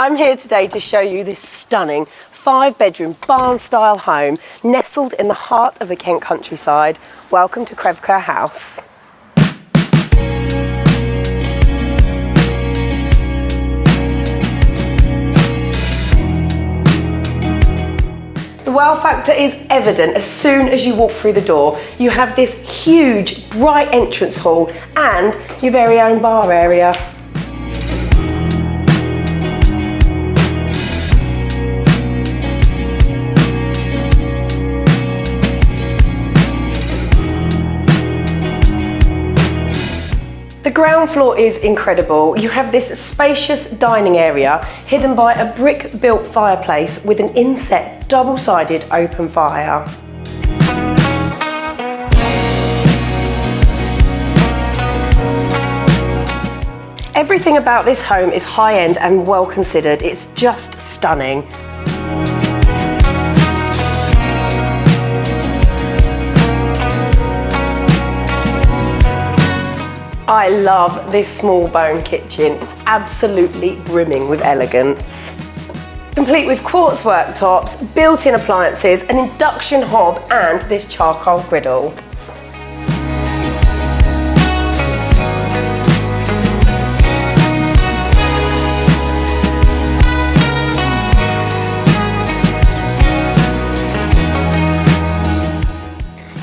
I'm here today to show you this stunning 5-bedroom barn-style home nestled in the heart of the Kent countryside. Welcome to Crevecour House. The wow factor is evident as soon as you walk through the door. You have this huge, bright entrance hall and your very own bar area. The ground floor is incredible. You have this spacious dining area hidden by a brick-built fireplace with an inset double-sided open fire. Everything about this home is high-end and well considered. It's just stunning. I love this small bone kitchen. It's absolutely brimming with elegance. Complete with quartz worktops, built-in appliances, an induction hob and this charcoal griddle.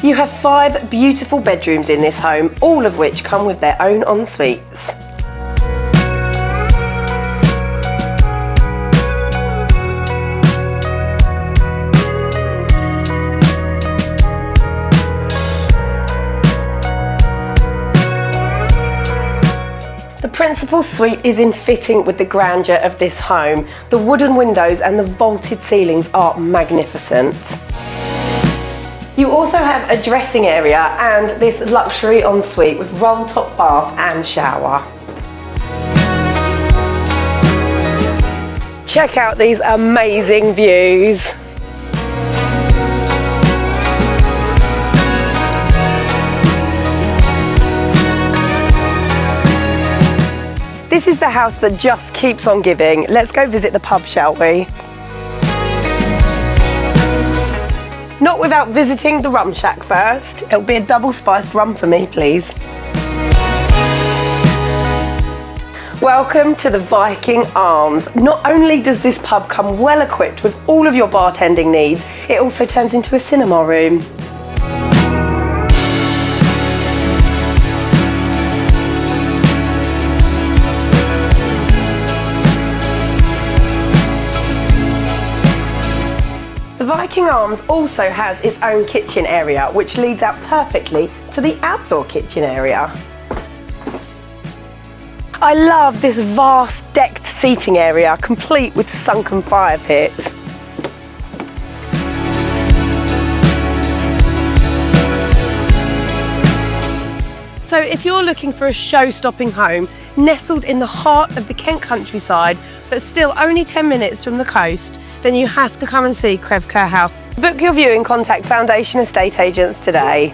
You have 5 beautiful bedrooms in this home, all of which come with their own en-suites. The principal suite is in fitting with the grandeur of this home. The wooden windows and the vaulted ceilings are magnificent. You also have a dressing area and this luxury ensuite with roll-top bath and shower. Check out these amazing views. This is the house that just keeps on giving. Let's go visit the pub, shall we? Not without visiting the rum shack first. It'll be a double spiced rum for me, please. Welcome to the Viking Arms. Not only does this pub come well equipped with all of your bartending needs, it also turns into a cinema room. The Viking Arms also has its own kitchen area, which leads out perfectly to the outdoor kitchen area. I love this vast decked seating area, complete with sunken fire pits. So if you're looking for a show-stopping home nestled in the heart of the Kent countryside, but still only 10 minutes from the coast, then you have to come and see Crevecour House. Book your viewing, contact Foundation Estate Agents today.